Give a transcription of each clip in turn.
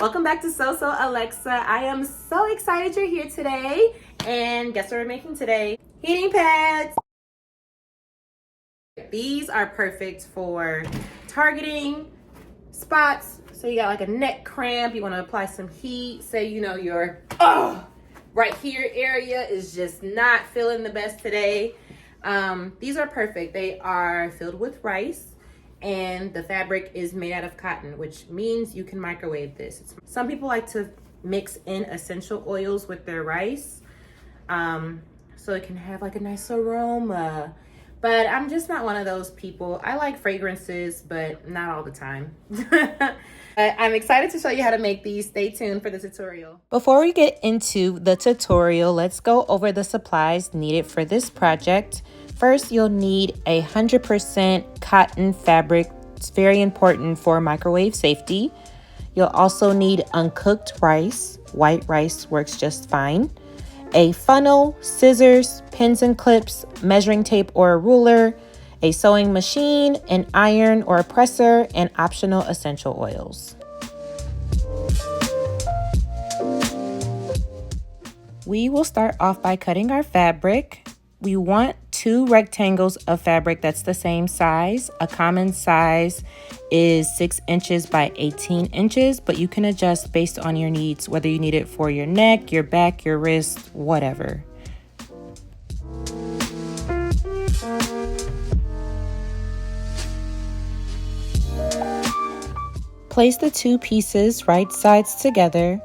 Welcome back to So Alexa. I am so excited you're here today. And guess what we're making today? Heating pads. These are perfect for targeting spots. So you got like a neck cramp, you want to apply some heat. Say, your right here area is just not feeling the best today. These are perfect. They are filled with rice. And the fabric is made out of cotton, which means you can microwave this. Some people like to mix in essential oils with their rice, so it can have like a nice aroma. But I'm just not one of those people. I like fragrances, but not all the time. I'm excited to show you how to make these. Stay tuned for the tutorial. Before we get into the tutorial, let's go over the supplies needed for this project. First, you'll need 100% cotton fabric. It's very important for microwave safety. You'll also need uncooked rice. White rice works just fine. A funnel, scissors, pins and clips, measuring tape or a ruler, a sewing machine, an iron or a presser, and optional essential oils. We will start off by cutting our fabric. We want 2 rectangles of fabric that's the same size. A common size is 6 inches by 18 inches, but you can adjust based on your needs, whether you need it for your neck, your back, your wrist, whatever. Place the 2 pieces right sides together.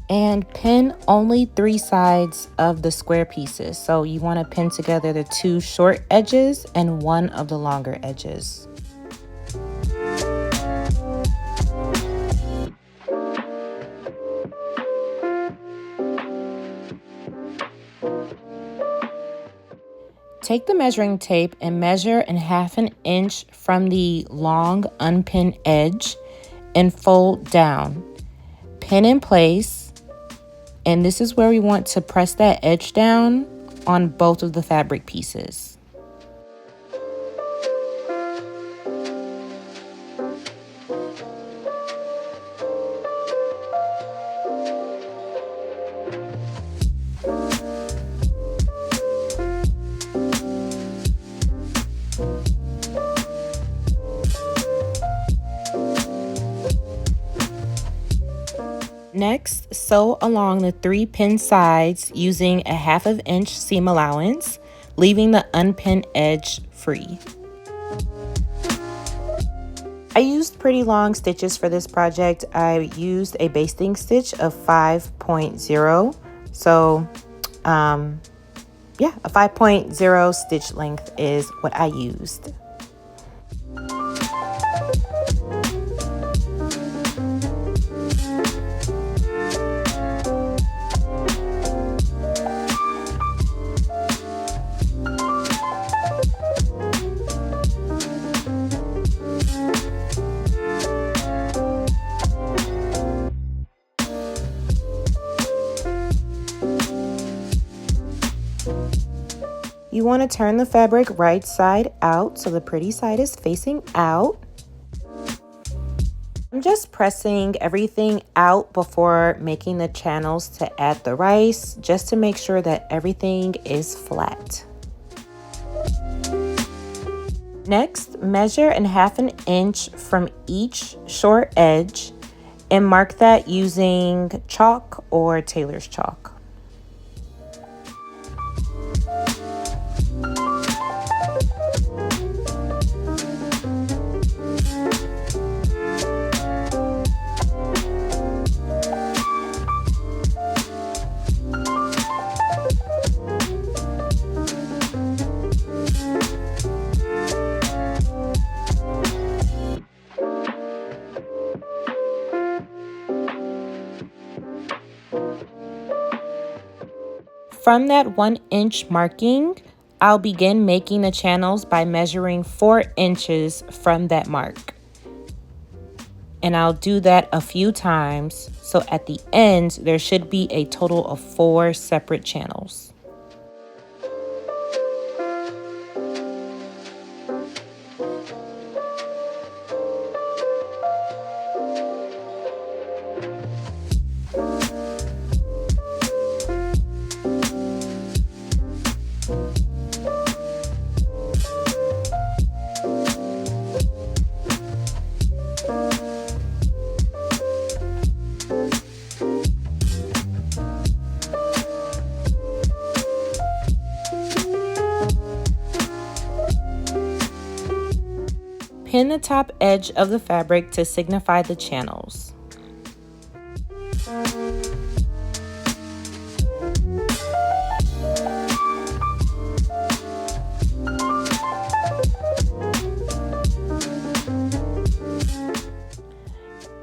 And pin only 3 sides of the square pieces. So you want to pin together the 2 short edges and 1 of the longer edges. Take the measuring tape and measure in 1/2 inch from the long unpinned edge and fold down. Pin in place. And this is where we want to press that edge down on both of the fabric pieces. Next, sew along the 3 pin sides using a 1/2 inch seam allowance, leaving the unpinned edge free. I used pretty long stitches for this project. I used a basting stitch of 5.0. So, a 5.0 stitch length is what I used. You want to turn the fabric right side out so the pretty side is facing out. I'm just pressing everything out before making the channels to add the rice, just to make sure that everything is flat. Next, measure in 1/2 inch from each short edge and mark that using chalk or tailor's chalk. From that 1 inch marking, I'll begin making the channels by measuring 4 inches from that mark. And I'll do that a few times, so at the end, there should be a total of 4 separate channels. pin the top edge of the fabric to signify the channels.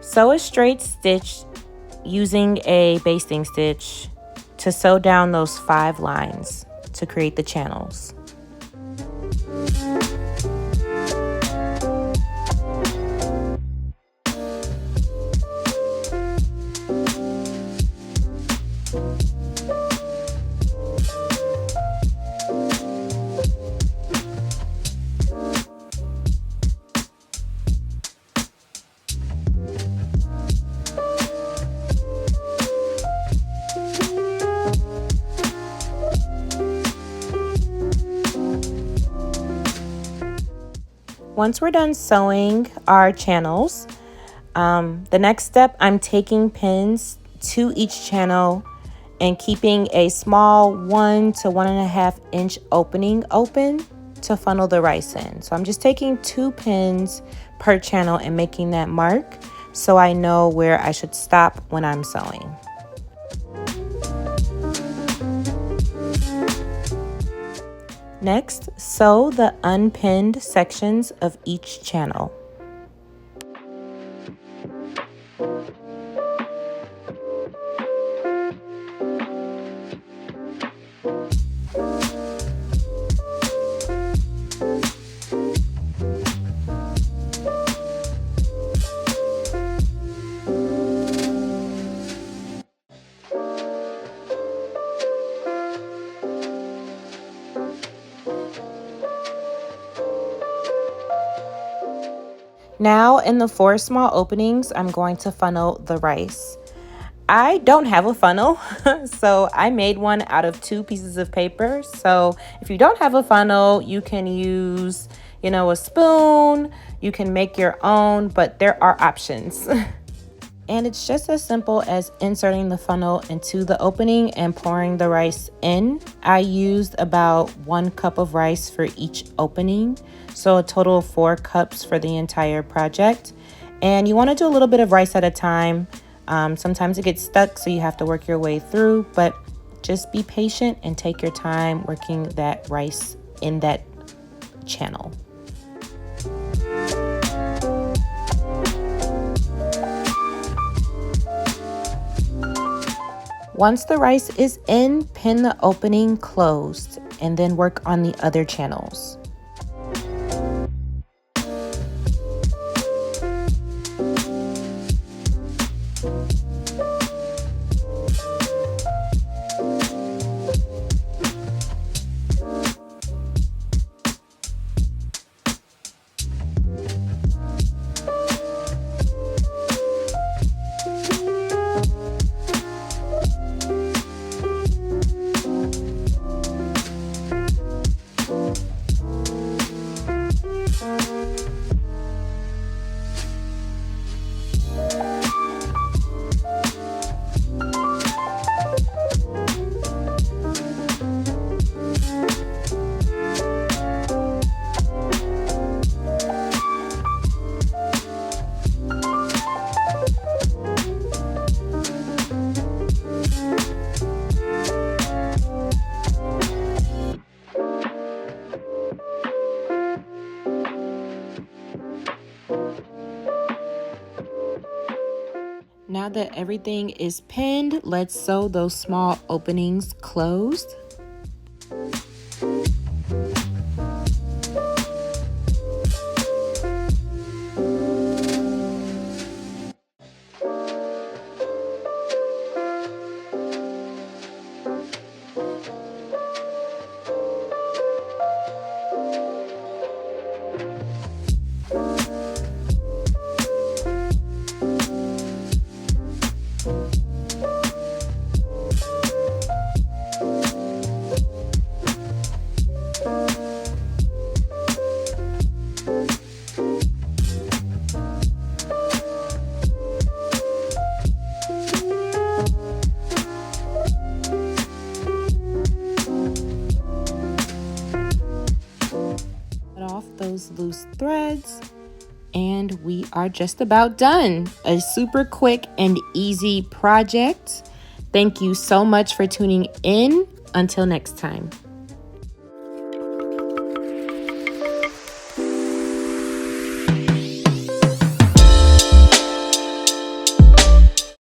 Sew a straight stitch using a basting stitch to sew down those 5 lines to create the channels. Once we're done sewing our channels, the next step, I'm taking pins to each channel and keeping a small 1 to 1.5 inch opening open to funnel the rice in. So I'm just taking 2 pins per channel and making that mark so I know where I should stop when I'm sewing. Next, sew the unpinned sections of each channel. Now in the 4 small openings, I'm going to funnel the rice. I don't have a funnel, so I made one out of 2 pieces of paper. So if you don't have a funnel, you can use, a spoon, you can make your own, but there are options. And it's just as simple as inserting the funnel into the opening and pouring the rice in. I used about 1 cup of rice for each opening, so a total of 4 cups for the entire project. And you want to do a little bit of rice at a time. Sometimes it gets stuck, so you have to work your way through, but just be patient and take your time working that rice in that channel. Once the rice is in, pin the opening closed and then work on the other channels. Now that everything is pinned, let's sew those small openings closed. Those loose threads And we are just about done. A super quick and easy project. Thank you so much for tuning in. Until next time.